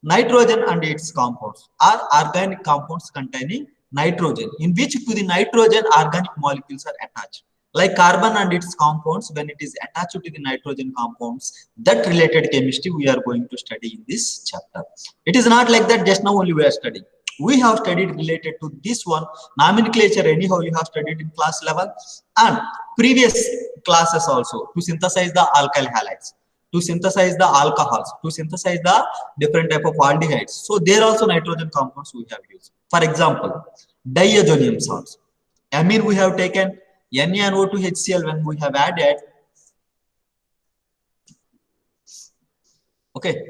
Nitrogen and its compounds are organic compounds containing nitrogen, in which to the nitrogen organic molecules are attached. Like carbon and its compounds, when it is attached to the nitrogen compounds, that related chemistry we are going to study in this chapter. It is not like that just now only we are studying. We have studied related to this one. Nomenclature anyhow you have studied in class level, and previous classes also, to synthesize the alkyl halides, to synthesize the alcohols, to synthesize the different type of aldehydes. So there also nitrogen compounds we have used. For example, diazonium salts. Amine we have taken, NaNO2HCl when we have added. Okay.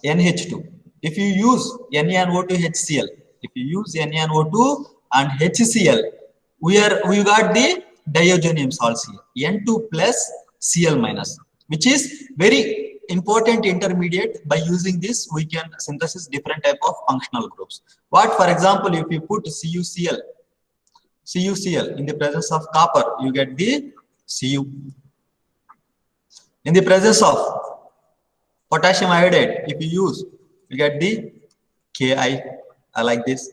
NH2. If you use NaNO2HCl, if you use NaNO2 and HCl, we got the diazonium salts here, N2 plus Cl minus, which is very important intermediate. By using this, we can synthesize different type of functional groups. What, for example, if you put CuCl in the presence of copper, you get the Cu. In the presence of potassium iodide, if you use, you get the Ki, like this.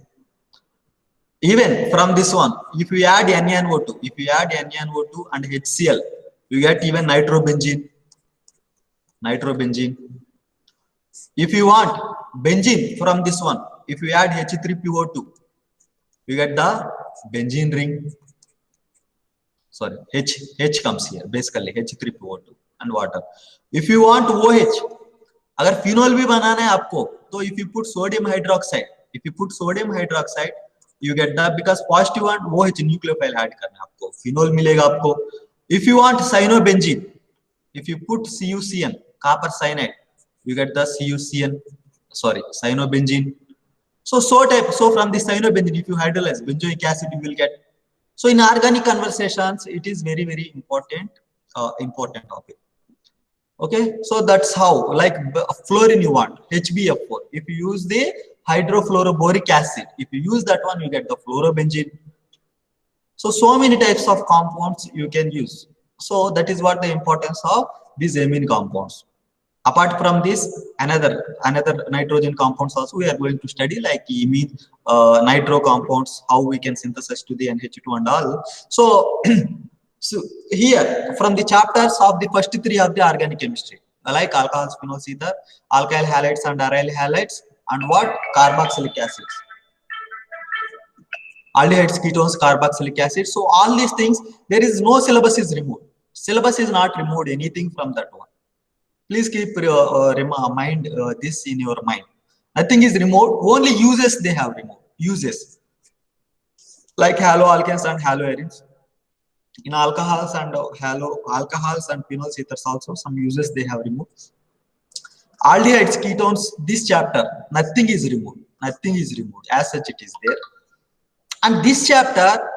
Even from this one, if you add NaNO2, and HCl, you get even nitrobenzene. If you want benzene from this one, if you add H3PO2, you get the benzene ring. Sorry, H comes here, basically H3PO2 and water. If you want OH, अगर phenol भी बनाना है आपको, तो if you put sodium hydroxide, you get that, because positive and OH nucleophile add करना है आपको, phenol मिलेगा आपको. If you want cyanobenzene, if you put CuCN, copper cyanide, you get the cyanobenzene. So from the cyanobenzene, if you hydrolyze benzoic acid, you will get. So in organic conversations, it is very, very important topic. Okay, so that's how, like fluorine you want, HbF4. If you use the hydrofluoroboric acid, if you use that one, you get the fluorobenzene. So many types of compounds you can use. So that is what the importance of these amine compounds. Apart from this, another nitrogen compounds also we are going to study, like amine, nitro compounds, how we can synthesize to the NH2 and all. So so here from the chapters of the first three of the organic chemistry, like alcohols, phenols, ether, alkyl halides and aryl halides, and what carboxylic acids, aldehydes, ketones, carboxylic acid. So all these things, there is no syllabus is removed. Syllabus is not removed anything from that one. Please keep mind this in your mind. Nothing is removed. Only uses they have removed. Uses like haloalkanes and haloarenes. In alcohols and phenols, ethers also some uses they have removed. Aldehydes, ketones, this chapter nothing is removed. Nothing is removed. As such, it is there. And this chapter,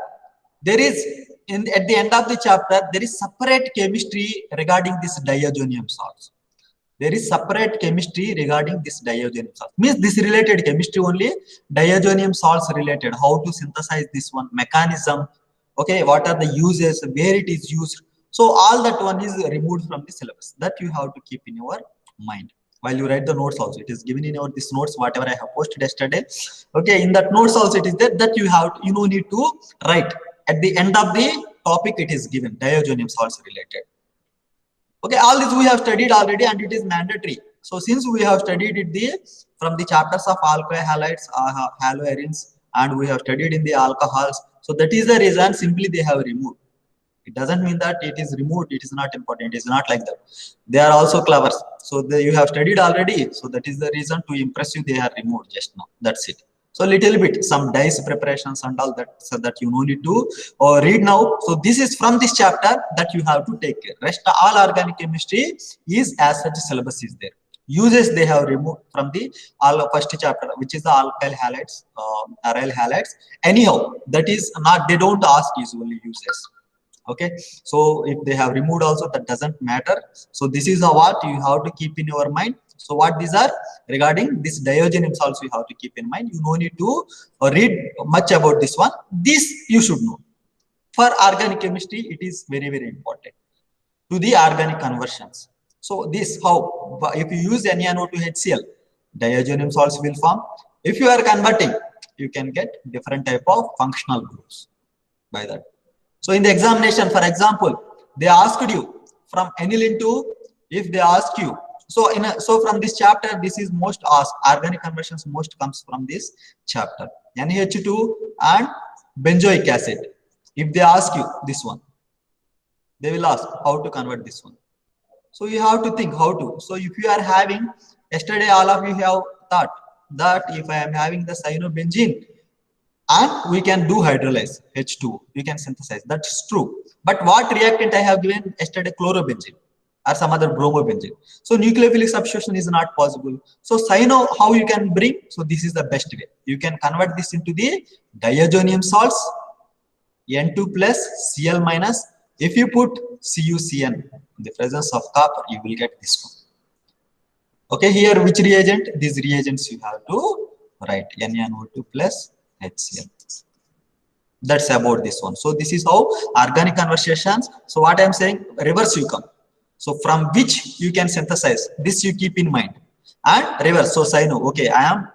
there is at the end of the chapter, there is separate chemistry regarding this diazonium salts. There is separate chemistry regarding this diazonium salts. Means this related chemistry only, diazonium salts related, how to synthesize this one, mechanism, okay, what are the uses, where it is used. So all that one is removed from the syllabus. That you have to keep in your mind while you write the notes also. It is given in your this notes, whatever I have posted yesterday. Okay, in that notes also it is there, that you have, you no need to write. At the end of the topic, it is given, diazonium salts related. Okay, all this we have studied already and it is mandatory. So since we have studied it from the chapters of alkyl halides, haloarenes, and we have studied in the alcohols, so that is the reason simply they have removed. It doesn't mean that it is removed, it is not important. It is not like that. They are also clever. So you have studied already. So that is the reason, to impress you, they are removed just now. That's it. So little bit, some dice preparations and all that, so that you no need to read now. So this is from this chapter that you have to take care. Rest all organic chemistry is as such syllabus is there. Uses they have removed from the first chapter, which is the alkyl halides, aryl halides. Anyhow, that is not, they don't ask usually uses. Okay, so if they have removed also, that doesn't matter. So this is what you have to keep in your mind. So what these are regarding this diazonium salts, you have to keep in mind. You no need to read much about this one. This you should know. For organic chemistry, it is very, very important to the organic conversions. So this how if you use NaNO2HCl, diazonium salts will form. If you are converting, you can get different type of functional groups by that. So in the examination, for example, they asked you from aniline to, if they ask you, so from this chapter, this is most asked, organic conversions most comes from this chapter, NH2 and benzoic acid. If they ask you this one, they will ask how to convert this one. So you have to think how to. So if you are having, yesterday all of you have thought that if I am having the cyanobenzene and we can do hydrolyze H2, we can synthesize. That's true. But what reactant I have given yesterday? Chlorobenzene or some other bromobenzene. So nucleophilic substitution is not possible. So cyano, how you can bring? So this is the best way. You can convert this into the diazonium salts, N2 plus Cl minus. If you put CuCN in the presence of copper, you will get this one. Okay, here which reagent? These reagents you have to write, NaNO2 plus HCl. That's about this one. So this is how organic conversions. So what I am saying, reverse you come. So from which you can synthesize, this you keep in mind. And reverse, so cyano, okay, I am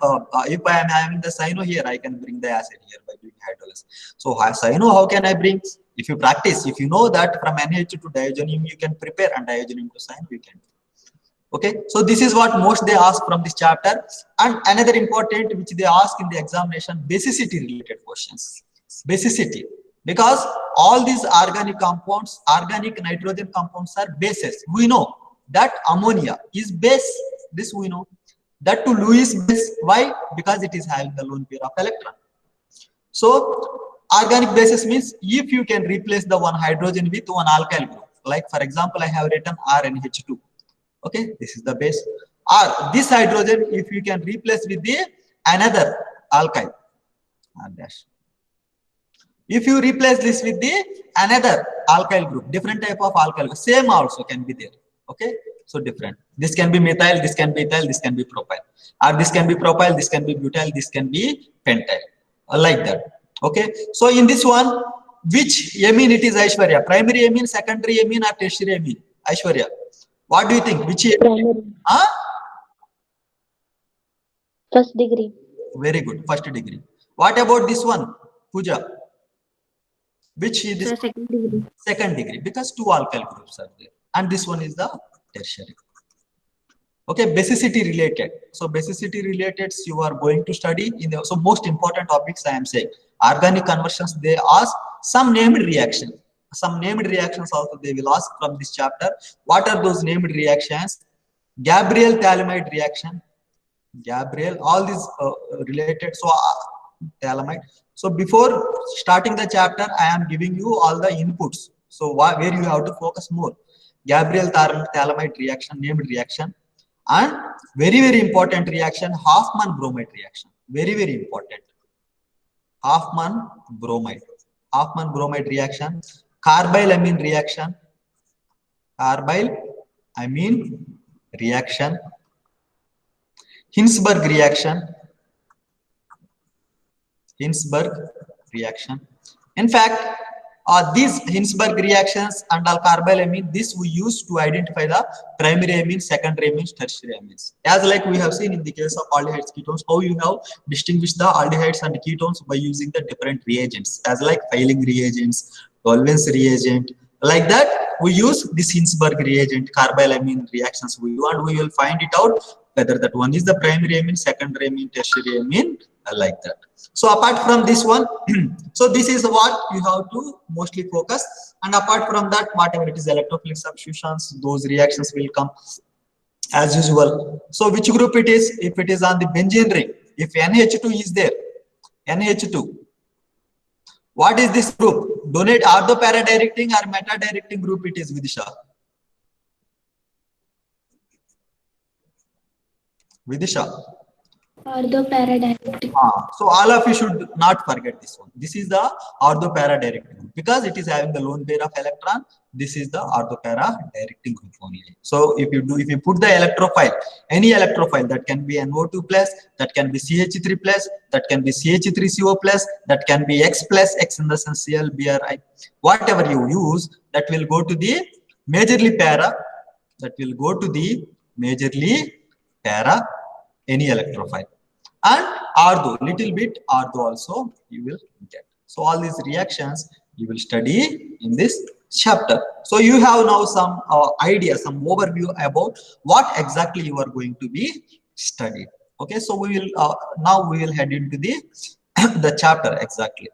if I am having the cyano here, I can bring the acid here by doing hydrolysis. So cyano, how can I bring? If you practice, if you know that from NH to diazonium you can prepare, and diazonium to cyano you can do. Okay, so this is what most they ask from this chapter. And another important which they ask in the examination, basicity related questions. Basicity, because all these organic compounds, organic nitrogen compounds are bases. We know that ammonia is base. This we know. That to Lewis base. Why? Because it is having the lone pair of electron. So organic bases means if you can replace the one hydrogen with one alkyl group. Like for example, I have written RNH2. Okay, this is the base. Or this hydrogen, if you can replace with the another alkyl. R dash. If you replace this with the another alkyl group, different type of alkyl, same also can be there. Okay, so different. This can be methyl, this can be ethyl, this can be propyl, or this can be propyl, this can be butyl, this can be pentyl, like that. Okay, so in this one, which amine it is, Aishwarya? Primary amine, secondary amine, or tertiary amine? Aishwarya, what do you think? Which amine? Huh? First degree. Very good, first degree. What about this one, Pooja? Which is this? Second degree. Second degree, because two alkyl groups are there, and this one is the tertiary. Okay, basicity related. So basicity related, you are going to study in the, so most important topics I am saying. Organic conversions, they ask some named reactions. Some named reactions also they will ask from this chapter. What are those named reactions? Gabriel thalamide reaction. Gabriel, all these related. So thalamide. So before starting the chapter, I am giving you all the inputs. So where you have to focus more. Gabriel thalamide reaction, named reaction, and very, very important reaction, Hoffman bromide reaction. Very, very important. Hoffman bromide reaction, carbyl amine reaction, Hinsberg reaction. In fact, these Hinsberg reactions and all carbyl amine, this we use to identify the primary amines, secondary amines, tertiary amines. As like we have seen in the case of aldehydes, ketones, how you have distinguished the aldehydes and ketones by using the different reagents, as like Feiling reagents, Dolven's reagent. Like that, we use this Hinsberg reagent, carbyl amine reactions we do, and we will find it out whether that one is the primary amine, secondary amine, tertiary amine, like that. So apart from this one, so this is what you have to mostly focus. And apart from that, whatever it is electrophilic substitutions, those reactions will come as usual. So which group it is? If it is on the benzene ring, if NH2 is there, NH2, what is this group? Donate ortho-para-directing or meta-directing group it is, Vidisha? Vidisha. Ortho-para-directing. So all of you should not forget this one. This is the ortho-para-directing group because it is having the lone pair of electron. This is the ortho-para-directing group only. So if you put the electrophile, any electrophile, that can be NO2 plus, that can be CH3 plus, that can be CH3CO plus, that can be X plus, X in the sense Cl, Bri, whatever you use, that will go to the majorly para, that will go to the majorly para, any electrophile, and ortho, little bit ortho also you will get. So all these reactions you will study in this chapter. So you have now some idea, some overview about what exactly you are going to be studied. Okay, so we will now we will head into the the chapter exactly.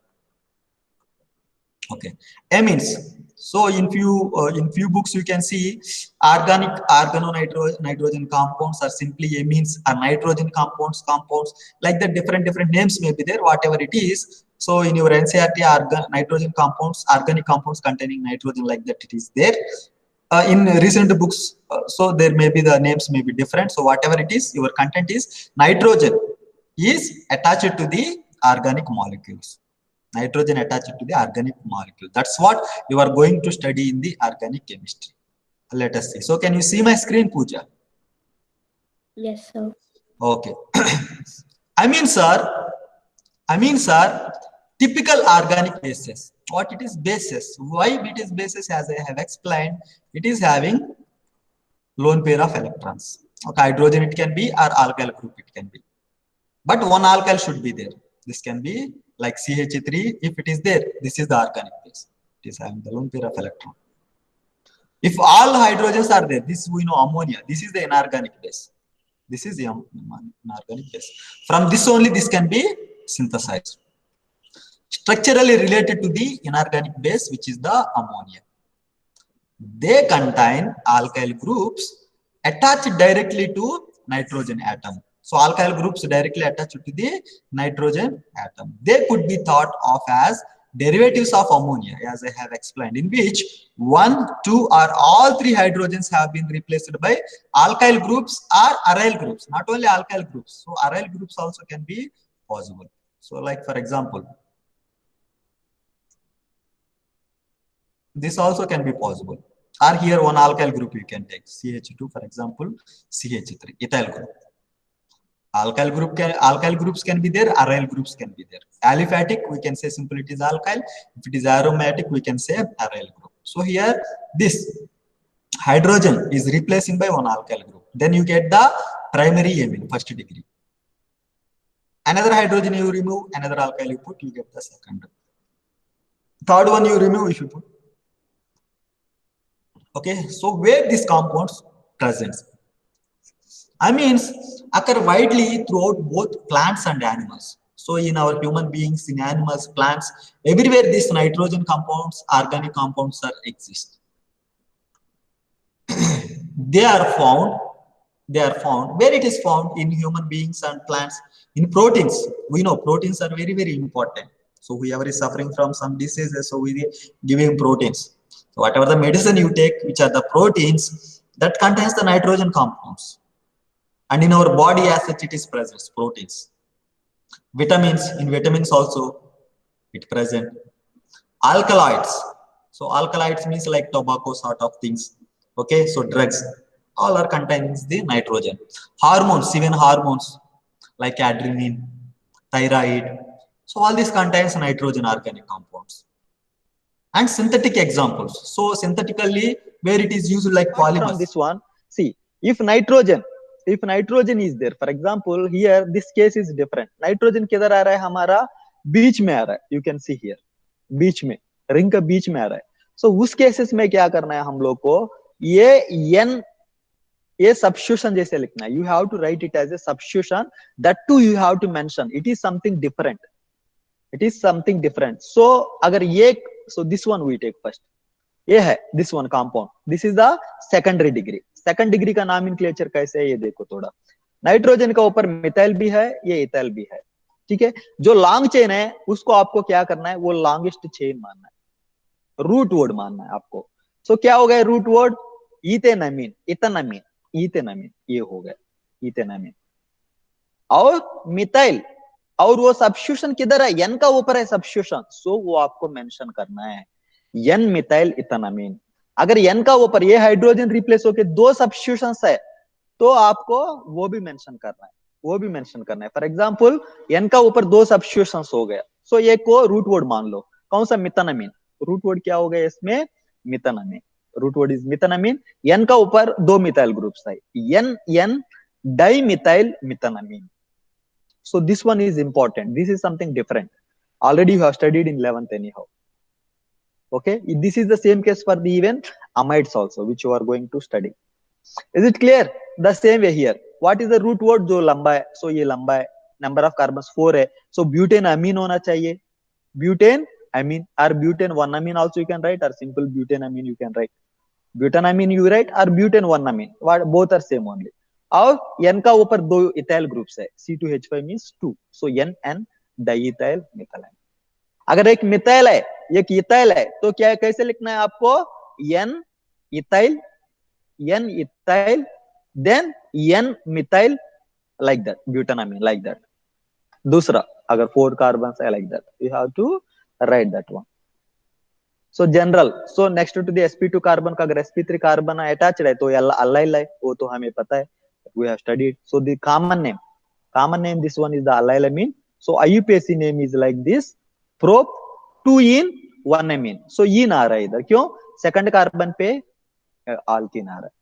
Okay, amines. So in few books you can see organic nitrogen compounds are simply amines, or nitrogen compounds like the different names may be there, whatever it is. So in your NCERT, nitrogen compounds, organic compounds containing nitrogen, like that it is there. In recent books, so there may be the names may be different. So whatever it is, your content is nitrogen is attached to the organic molecules. Nitrogen attached to the organic molecule. That's what you are going to study in the organic chemistry. Let us see. So can you see my screen, Pooja? Yes, sir. Okay. Amines are typical organic bases. What it is bases? Why it is bases? As I have explained, it is having lone pair of electrons. Okay, hydrogen it can be, or alkyl group it can be. But one alkyl should be there. This can be like CH3. If it is there, this is the organic base. It is having the lone pair of electron. If all hydrogens are there, this we know ammonia. This is the inorganic base. This is the inorganic base. From this only, this can be synthesized. Structurally related to the inorganic base, which is the ammonia. They contain alkyl groups attached directly to nitrogen atom. So alkyl groups directly attached to the nitrogen atom. They could be thought of as derivatives of ammonia, as I have explained, in which 1, 2, or all 3 hydrogens have been replaced by alkyl groups or aryl groups. Not only alkyl groups. So aryl groups also can be possible. So like for example, this also can be possible. Or here one alkyl group you can take, CH2 for example, CH3, ethyl group. Alkyl groups can be there, aryl groups can be there. Aliphatic, we can say simply it is alkyl. If it is aromatic, we can say aryl group. So here this hydrogen is replacing by one alkyl group. Then you get the primary amine, first degree. Another hydrogen you remove, another alkyl you put, you get the second. Third one you remove if you put. Okay, so where these compounds present? Amines occur widely throughout both plants and animals. So in our human beings, in animals, plants, everywhere these nitrogen compounds, organic compounds are exist. They are found where it is found in human beings and plants, in proteins. We know proteins are very important. So whoever is suffering from some diseases, so we give him proteins. So whatever the medicine you take, which are the proteins, that contains the nitrogen compounds. And in our body as such, it is present, proteins. Vitamins, in vitamins also, it present. Alkaloids. So alkaloids means like tobacco sort of things. Okay, so drugs, all are containing the nitrogen. Hormones, even hormones like adrenaline, thyroid. So all this contains nitrogen organic compounds. And synthetic examples. So synthetically, where it is used like polymers. From this one, see, if nitrogen is there, for example, here this case is different. Nitrogen किधर आ रहा है हमारा बीच में आ रहा है. You can see here, बीच में, ring का बीच में आ रहा है. So उस केसेस में क्या करना है हम लोग को, ये substitution जैसे लिखना है. You have to write it as a substitution. That too you have to mention. It is something different. So अगर ये, so this one we take first. ये है this one compound. This is the secondary degree. Second degree का nomenclature कैसे है ये देखो थोड़ा. नाइट्रोजन का ऊपर मिथाइल भी है, ये इथाइल भी है. ठीक है, जो लॉन्ग चेन है उसको आपको क्या करना है, वो लॉन्गेस्ट चेन मानना है, रूट वर्ड मानना है आपको. सो क्या हो गया रूट वर्ड, इथेनामीन, इथेनामीन ये हो गया इथेनामीन. और मिथाइल, और वो सब्स्टिट्यूशन किधर है, एन का ऊपर है सब्स्टिट्यूशन. सो वो आपको मेंशन करना है, एन मिथाइल इथेनामीन. अगर एन का ऊपर ये हाइड्रोजन रिप्लेस होके 2 सब्स्टिट्यूशंस है तो आपको वो भी मेंशन करना है. फॉर एग्जांपल एन का ऊपर 2 सब्स्टिट्यूशंस हो गया, सो ये को रूट वर्ड मान लो. कौन सा, मिथेनामीन. रूट वर्ड क्या हो गया इसमें, methanamine. Root word is methanamine, N का ऊपर दो मिथाइल ग्रुप्स है, N N dimethyl methanamine. So this one is important. This is something different. Already you have studied in 11th anyhow. Okay, this is the same case for the even amides also, which you are going to study. Is it clear? The same way here. What is the root word? जो लंबा है, so ये लंबा है. Number of carbons 4 है, so butane amine होना चाहिए. Butane amine or butane 1 amine also you can write, or simple butane amine you can write. Butanamine you write or butane 1 amine. What both are same only. और n का ऊपर दो ethyl groups है, C2H5 means 2, सो n diethyl methyl. अगर एक methyl है एक ethyl है तो क्या कैसे लिखना है आपको? n ethyl then n methyl, like that. Butanamine like that. दूसरा अगर 4 कार्बन है like that, you have to write that one. So general, so next to the sp2 carbon का अगर sp3 कार्बन अटैच्ड है तो अल्लाइल है, वो तो हमें पता है, we have studied. So the common name this one is the allyl amine. So IUPAC name is like this, prop 2 in 1 amine. So इन आ रहा है इधर, क्यों? सेकंड कार्बन पे alkene आ रहा है.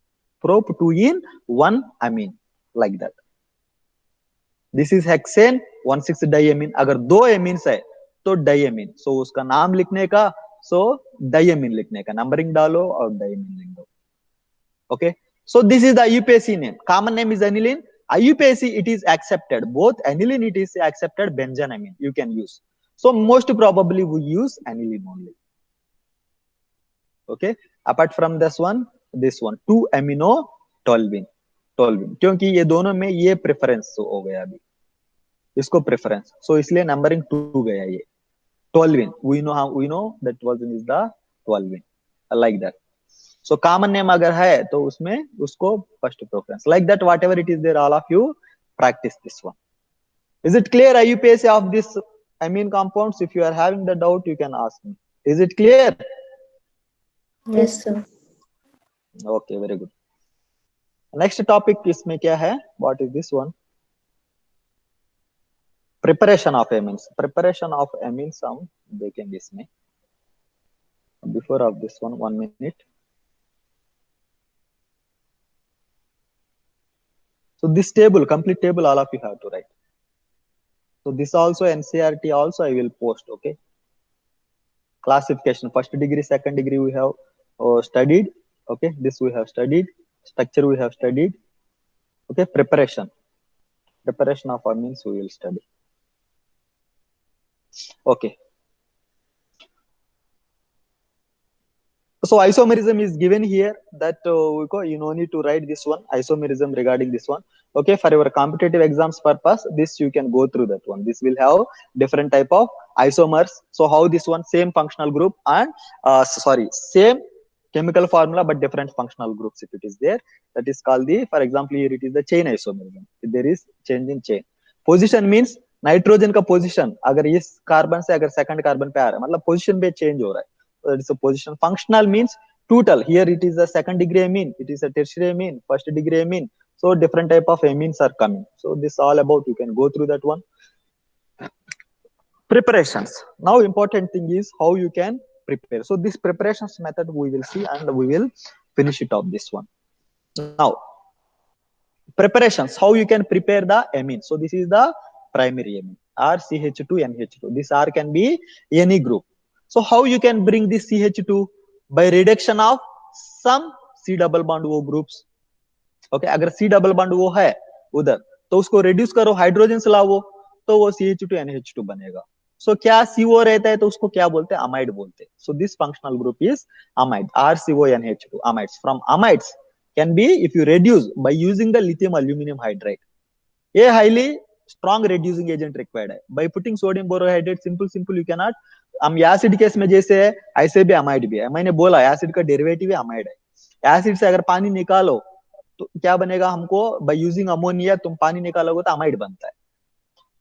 prop 2 in 1 amine, like that. This is hexane 1,6 diamine. अगर दो amines है तो diamine. So उसका नाम लिखने का, so diamine लिखने का, नंबरिंग डालो और diamine लिख दो. Okay, so this is the IUPAC name. Common name is aniline. IUPAC it is accepted, both aniline it is accepted, benzenamine you can use. So most probably we use aniline only. Okay, apart from this one 2 amino toluene, क्योंकि ये दोनों में ये preference हो गया, अभी इसको preference, so इसलिए नंबरिंग 2 गया. ये toluene, we know that toluene is the toluene, like that. So common name अगर है तो उसमें उसको first preference, like that. Whatever it is there, all of you practice this one. Is it clear IUPAC of this amine compounds? If you are having the doubt, you can ask me. Is it clear? Yes, sir. Okay, very good. Next topic इसमें क्या है? What is this one? Preparation of amines. Preparation of amines हम देखेंगे इसमें. Before of this one, 1 minute. So this table, complete table, all of you have to write. So this also NCERT also I will post. Okay. Classification, first degree, second degree we have studied. Okay, this we have studied. Structure we have studied. Okay, preparation of amines we will study. Okay. So isomerism is given here, that you no need to write this one, isomerism regarding this one. Okay, for your competitive exams purpose, this you can go through that one. This will have different type of isomers. So how this one, same functional group and same chemical formula but different functional groups if it is there, that is called the, for example here it is the chain isomerism. There is change in chain. Position means nitrogen का position अगर इस carbon से अगर second carbon पे आ रहा है, मतलब position पे चेंज हो रहा है, that is a position. Functional means total, here it is a second degree amine, it is a tertiary amine, first degree amine, so different type of amines are coming. So this all about, you can go through that one. Preparations. Now important thing is how you can prepare. So this preparations method we will see and we will finish it off this one. Now preparations, how you can prepare the amine. So this is the primary amine, RCH2NH2. This R can be any group. So how you can bring this CH2? By reduction of some C double bond O groups. Okay, अगर C double bond O है उधर तो उसको reduce करो, hydrogen से लाओ तो वो CH2NH2 बनेगा. So क्या CO रहता है तो उसको क्या बोलते हैं? amide बोलते हैं. So this functional group is amide, RCONH2, amides. From amides can be, if you reduce by using the lithium aluminum hydride, a highly strong reducing agent required है. By putting sodium borohydride, simple you cannot. हम acid case में जैसे है ऐसे भी amide भी है. मैंने बोला एसिड का डेरिवेटिव है अमाइड है. एसिड से अगर पानी निकालो तो क्या बनेगा? हमको बाय यूजिंग अमोनिया तुम पानी निकालोगे तो अमाइड बनता है.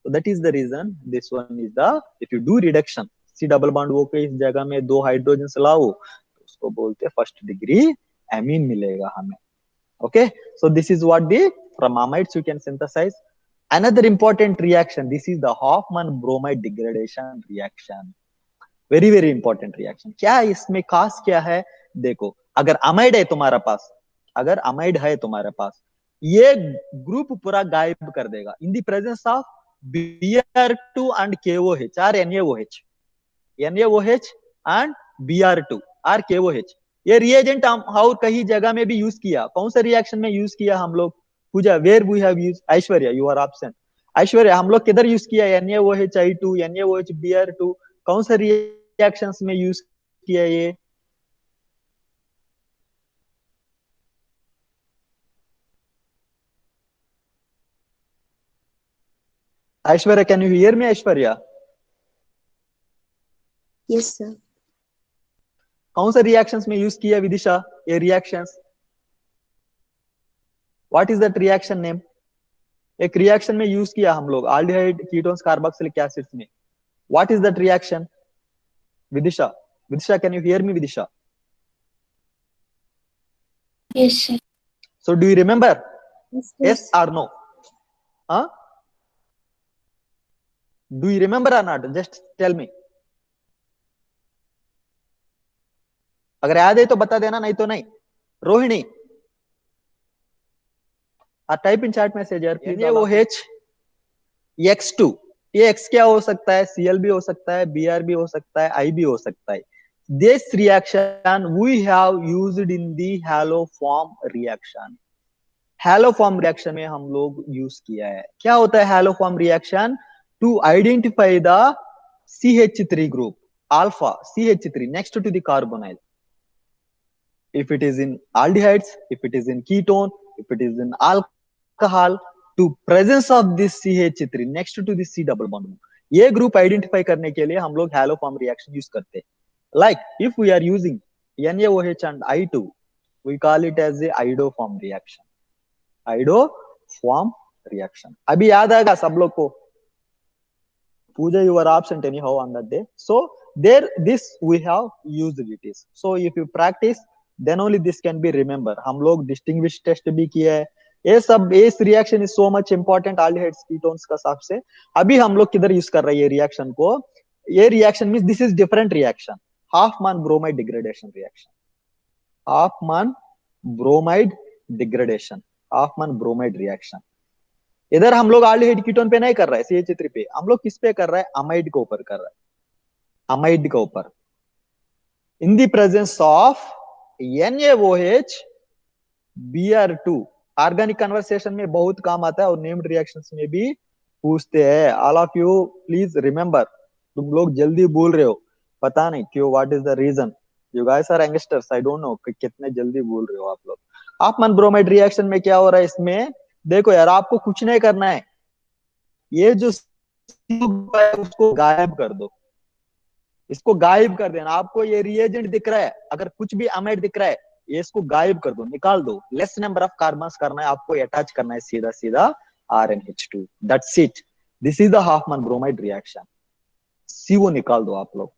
So that is the reason this one is the, if you do reduction, C double bond O के इस जगह में दो हाइड्रोजन से लाओ तो उसको बोलते हैं फर्स्ट डिग्री एमीन मिलेगा हमें. Okay, so this is what the from amides you can synthesize. Another important reaction, this is the Hoffman bromide degradation reaction. Very important reaction. क्या इसमें खास क्या है? देखो, अगर अमाइड है तुम्हारा पास, अगर अमाइड है तुम्हारे पास, ये ग्रुप पूरा गायब कर देगा in the presence of Br2 and KOH or NaOH, NaOH and Br2 और KOH। ये रिएजेंट हम और कहीं जगह में भी यूज किया, कौन सा रिएक्शन में यूज किया हम लोग? Puja, where we have use? Aishwarya, you are absent. Aishwarya, हम लोग किधर यूज किया? NaOH I2, NaOH Br2, कौन सा रिएक्शंस में यूज किया ये? Aishwarya, can you hear me Aishwarya? Yes, sir. कौन सा रिएक्शंस में यूज किया विदिशा ये reactions? What is that reaction name? एक रिएक्शन में यूज किया हम लोग एल्डिहाइड कीटोन्स कार्बोक्सिलिक एसिड्स में। What is that reaction? Vidisha, Vidisha, can you hear me Vidisha? Yes, sir. So do you remember? Yes, Yes or no? Huh? Do you remember or not? Just tell me. अगर याद है तो बता देना, नहीं तो नहीं। Rohini, type in chat message यार प्लीज। NaOH X2, ये X क्या हो सकता है? Cl भी हो सकता है, Br भी हो सकता है, I भी हो सकता है। This reaction we have used in the haloform reaction। haloform reaction में हम लोग यूज किया है। क्या होता है haloform reaction? To identify the CH3 group, alpha CH3 next to the carbonyl. If it is in aldehydes, if it is in ketone, if it is in alcohol, to presence of this CH3 next to the C double bond, ये group identify करने के लिए हम लोग haloform reaction use करते हैं। Like if we are using NaOH and I2, we call it as a iodoform reaction। iodoform reaction अभी याद आएगा सब लोग को? Pooja, you were absent anyhow on that day. So there, this we have used it is. So if you practice, then only this can be remember। हम लोग distinguish test भी किया है। ये सब, इस reaction is so much important aldehydes ketones का हिसाब से। अभी हम लोग किधर यूज कर रहे हैं ये रिएक्शन को? ये reaction means this is different reaction, Hoffman bromide degradation reaction। Hoffman bromide degradation, Hoffman bromide reaction। इधर हम लोग एल्डिहाइड कीटोन पे नहीं कर रहे हैं, CH3 पे। हम लोग किस पे कर रहे हैं? अमाइड के ऊपर कर रहे हैं, अमाइड के ऊपर। In the presence of NaOH Br2। Organic conversation में बहुत काम आता है और नेम्ड रिएक्शंस में भी पूछते हैं। All of you please remember. तुम लोग जल्दी बोल रहे हो, पता नहीं क्यों, what is the reason? You guys are youngsters, I don't know कितने जल्दी बोल रहे हो आप लोग। हॉफमैन ब्रोमाइड रिएक्शन में क्या हो रहा है इसमें? देखो यार, आपको कुछ नहीं करना है, ये जो है उसको गायब कर दो, इसको गायब कर देना। आपको ये रिएजेंट दिख रहा है, अगर कुछ भी अमाइड दिख रहा है, ये इसको गायब कर दो, निकाल दो। लेस नंबर ऑफ कार्बन्स करना है आपको, अटैच करना है सीधा सीधा RnH2। That's it, this is the Hoffmann bromide reaction. CO निकाल दो आप लोग।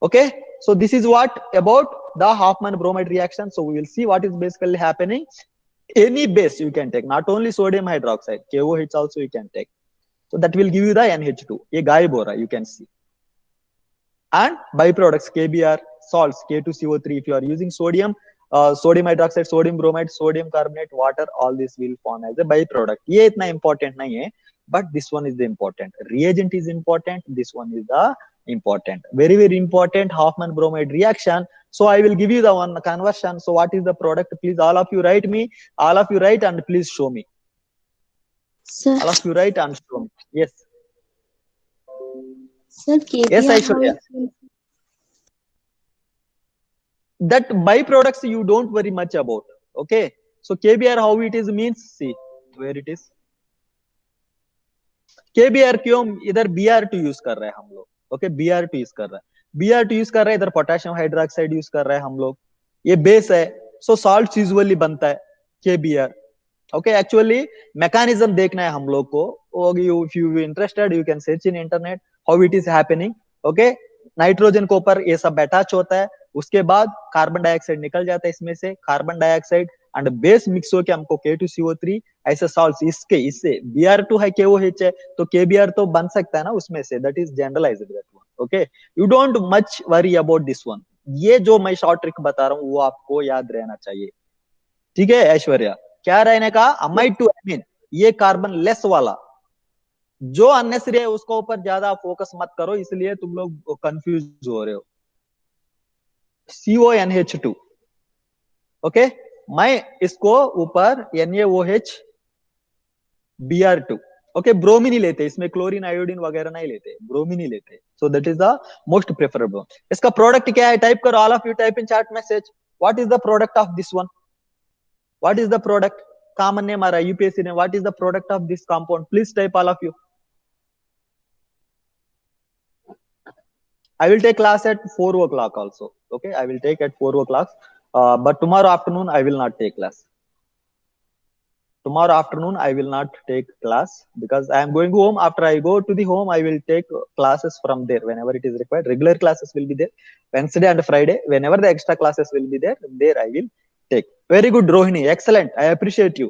Okay, so this is what about the Hoffman bromide reaction। So we will see what is basically happening। Any base you can take, not only sodium hydroxide, KOH also you can take। So that will give you the NH2। ये गायब हो रहा है, you can see। And byproducts KBr, salts K2CO3। if you are using sodium, sodium hydroxide, sodium bromide, sodium carbonate, water, all this will form as a byproduct। ये इतना important नहीं है, but this one is the important। reagent is important, this one is the important, very very important Hoffman bromide reaction। So I will give you the one conversion। So what is the product? Please all of you write me, all of you write and please show me। Sir, all of you write and show me। Yes, sir, KBR, yes how Aishwarya, is- that byproducts you don't worry much about। Okay, so KBr how it is means, see where it is। KBr क्यों इधर Br2 use कर रहे हैं हम लोग? Okay, Br2 use कर रहा है, Br2 यूज कर रहे हैं, इधर पोटेशियम हाइड्रोक्साइड यूज कर रहे हैं हम लोग। ये बेस है, सो सॉल्ट यूजुअली बनता है KBr। ओके, एक्चुअली मैकेनिज्म देखना है हम लोग को। If you interested you can search in internet how it is happening. Okay, nitrogen के ऊपर ये सब अटैच होता है, उसके बाद कार्बन डाइऑक्साइड निकल जाता है इसमें से, carbon dioxide and base mix होकर हमको K2CO3 ऐसे सॉल्ट्स, इसके इससे Br2 है, KOH है, तो KBr तो बन सकता है ना उसमें से। That is generalized that one. Okay, you don't much worry about this one. ये जो मैं शॉर्ट ट्रिक बता रहा हूँ वो आपको याद रहना चाहिए, ठीक है ऐश्वर्या? क्या रहने का? अमाइड टू एमीन, ये कार्बन लेस वाला जो अननेसेसरी है उसको ऊपर ज्यादा फोकस मत करो, इसलिए तुम लोग कंफ्यूज हो रहे हो। CONH2, ओके, मैं इसको ऊपर NaOH Br2, ओके, ब्रोमीन ही लेते, इसमें क्लोरीन आयोडीन वगैरह नहीं लेते, ब्रोमीन ही लेते, so that is the most preferable. इसका प्रोडक्ट क्या है? टाइप करो, all of you type in chat message, what is the product of this one? What is the product? Common name आ रहा है यूपीएससी ने, what is the product of this compound? Please type all of you. I will take class at 4 o'clock also. Okay, I will take at 4 o'clock. But tomorrow afternoon, I will not take class. Tomorrow afternoon, I will not take class because I am going home. After I go to the home, I will take classes from there whenever it is required. Regular classes will be there. Wednesday and Friday, whenever the extra classes will be there, there I will take. Very good, Rohini. Excellent. I appreciate you.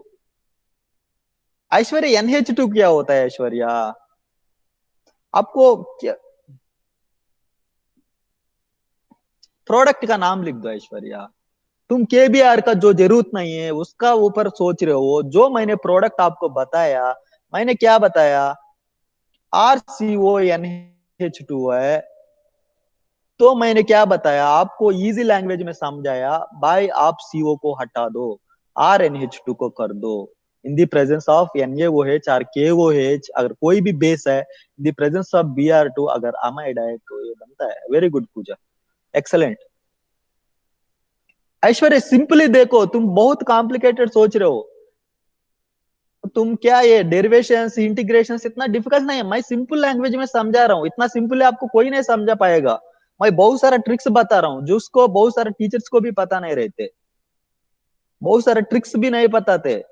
Aishwarya, NH2 क्या होता है ऐश्वर्या? आपको क्या product का नाम लिख दो ऐश्वर्या। तुम KBR का जो जरूरत नहीं है उसका ऊपर सोच रहे हो। जो मैंने प्रोडक्ट आपको बताया, मैंने क्या बताया? RCONH2 है, तो मैंने क्या बताया आपको? इजी लैंग्वेज में समझाया, भाई आप CO को हटा दो, RNH2 को कर दो, in the presence of NaOH और KOH, अगर कोई भी बेस है, in the presence of Br2, अगर अमाइड है तो ये बनता है। वेरी गुड पूजा, एक्सलेंट। ऐश्वर्या सिंपली देखो, तुम बहुत कॉम्प्लिकेटेड सोच रहे हो। तुम क्या ये डेरिवेशंस इंटीग्रेशंस इतना डिफिकल्ट नहीं है, मैं सिंपल लैंग्वेज में समझा रहा हूँ। इतना सिंपल आपको कोई नहीं समझा पाएगा। मैं बहुत सारा ट्रिक्स बता रहा हूँ जिसको बहुत सारे टीचर्स को भी पता नहीं रहते, बहुत सारे ट्रिक्स भी नहीं पता थे।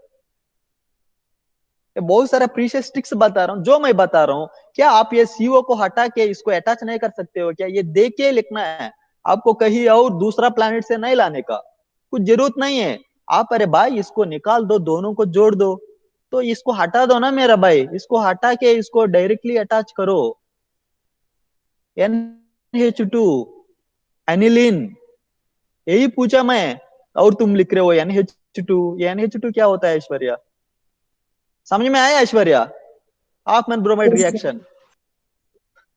बहुत सारा प्रीशियस ट्रिक्स बता रहा हूँ जो मैं बता रहा हूँ। क्या आप ये CO को हटा के इसको अटैच नहीं कर सकते हो क्या? ये देख के लिखना है आपको, कहीं और दूसरा प्लैनेट से नहीं लाने का कुछ जरूरत नहीं है। आप अरे भाई इसको निकाल दो, दोनों को जोड़ दो, तो इसको हटा दो ना मेरा भाई, इसको हटा के इसको डायरेक्टली अटैच करो। NH2 एनिलीन, यही पूछा मैं, और तुम लिख रहे हो NH2। ये NH2 क्या होता है ऐश्वर्या? समझ में आया Aishwarya? Hofmann bromide Yes, sir. Reaction.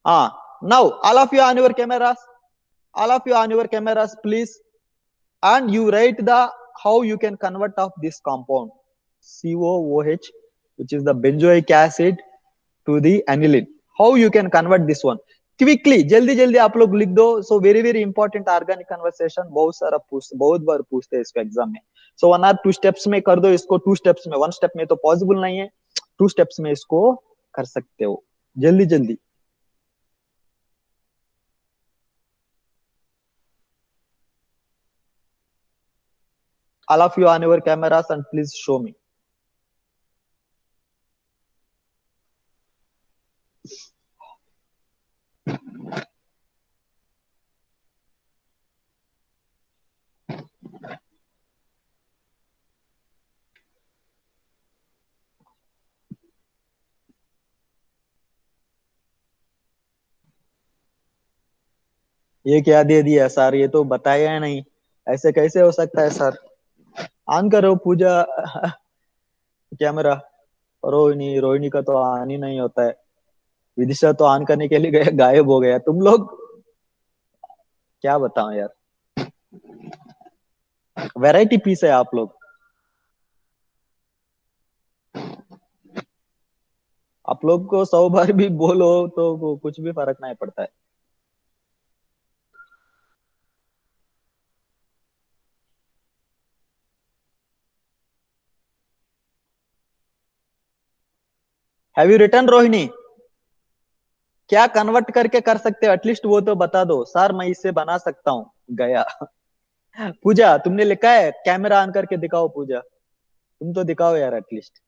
हाँ, now all of you on your cameras, all of you on your cameras please, and you write the how you can convert of this compound COOH, which is the benzoic acid, to the aniline. How you can convert this one quickly, जल्दी जल्दी आप लोग लिख दो। So very very important organic conversation, बहुत सारा बहुत बार पूछते हैं इसको एग्जाम में। सो 1 or 2 स्टेप्स में कर दो इसको, 2 स्टेप्स में, 1 स्टेप में तो पॉसिबल नहीं है, 2 स्टेप्स में इसको कर सकते हो जल्दी जल्दी। All of you on your cameras and please show me. ये क्या दे दिया सर? ये तो बताया है नहीं, ऐसे कैसे हो सकता है सर? ऑन करो पूजा कैमरा। रोहिणी, रोहिणी का तो ऑन ही नहीं होता है। विदिशा तो ऑन करने के लिए गायब हो गया। तुम लोग क्या बताओ यार, वैरायटी पीस है आप लोग। आप लोग को 100 बार भी बोलो तो कुछ भी फर्क नहीं पड़ता है। Have you return Rohini? क्या कन्वर्ट करके कर सकते हो एटलीस्ट वो तो बता दो। सर मैं इससे बना सकता हूँ, गया। पूजा तुमने लिखा है? कैमरा ऑन करके दिखाओ पूजा, तुम तो दिखाओ यार at least.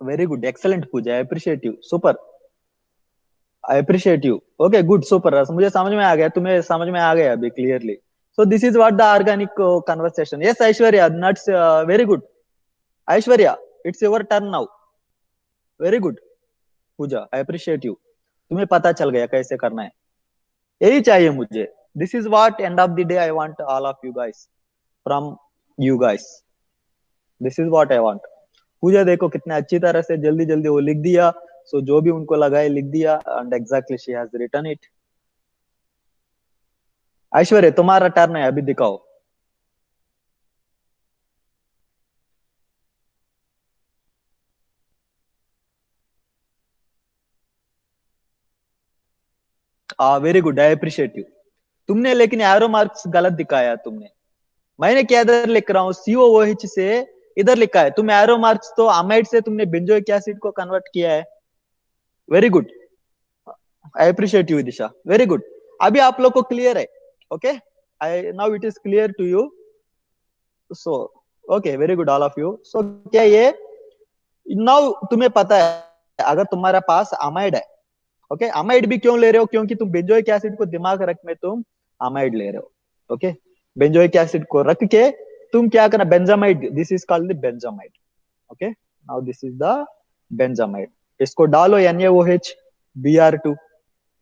Very good, excellent Pooja, I appreciate you, super, I appreciate you. Okay good, super, मुझे समझ में आ गया, तुम्हें समझ में आ गया अभी clearly. So this is what the organic conversation. Yes Aishwarya, nuts, very good Aishwarya, it's your turn now. Very good, Pooja, I appreciate you, तुम्हें पता चल गया कैसे करना है, यही चाहिए मुझे। This is what end of the day I want all of you guys, from you guys, this is what I want. Puja देखो कितने अच्छी तरह से जल्दी जल्दी वो लिख दिया, सो जो भी उनको लगा है लिख दिया, and exactly she has written it. Aishwarya तुम्हारा टर्न है, अभी दिखाओ। Very good, I appreciate you. तुमने लेकिन एरो मार्क्स गलत दिखाया तुमने, मैंने क्या इधर लिख रहा हूँ COOH से इधर लिखा है, तुम एरो मार्क्स तो अमाइड से तुमने बेंजोइक एसिड को कन्वर्ट किया है। Very good, I appreciate you Disha, very good. अभी आप लोग को क्लियर है, okay, I now it is clear to you, so okay, very good all of you. So क्या ये नाउ तुम्हें पता है अगर तुम्हारा पास अमाइड है, ओके, अमाइड भी क्यों ले रहे हो, क्योंकि तुम बेंजोइक एसिड को दिमाग रख में तुम अमाइड ले रहे हो, ओके, बेंजोइक एसिड को रख के तुम क्या करना, benzamide, this is called the benzamide, okay, now this is the benzamide, इसको डालो NaOH Br2,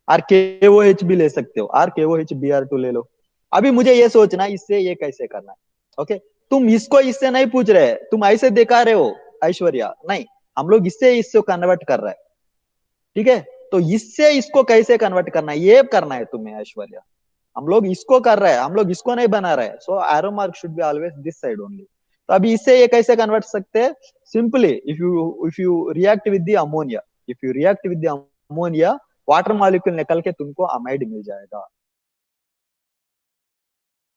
और KOH भी ले सकते हो, और KOH Br2 ले लो। अभी मुझे ये सोचना इससे ये कैसे करना है, ओके, तुम इसको इससे नहीं पूछ रहे, तुम ऐसे दिखा रहे हो ऐश्वर्या, नहीं, हम लोग इससे कन्वर्ट कर रहे हैं, ठीक है, तो इससे इसको कैसे कन्वर्ट करना है ये करना है तुम्हें ऐश्वर्या, हम लोग इसको कर रहे हैं, हम लोग इसको नहीं बना रहे हैं, so arrow mark should be always this side only. तो अभी इससे ये कैसे कन्वर्ट सकते हैं, simply if you react with the ammonia, if you react with the ammonia, water molecule निकल के तुमको अमाइड मिल जाएगा।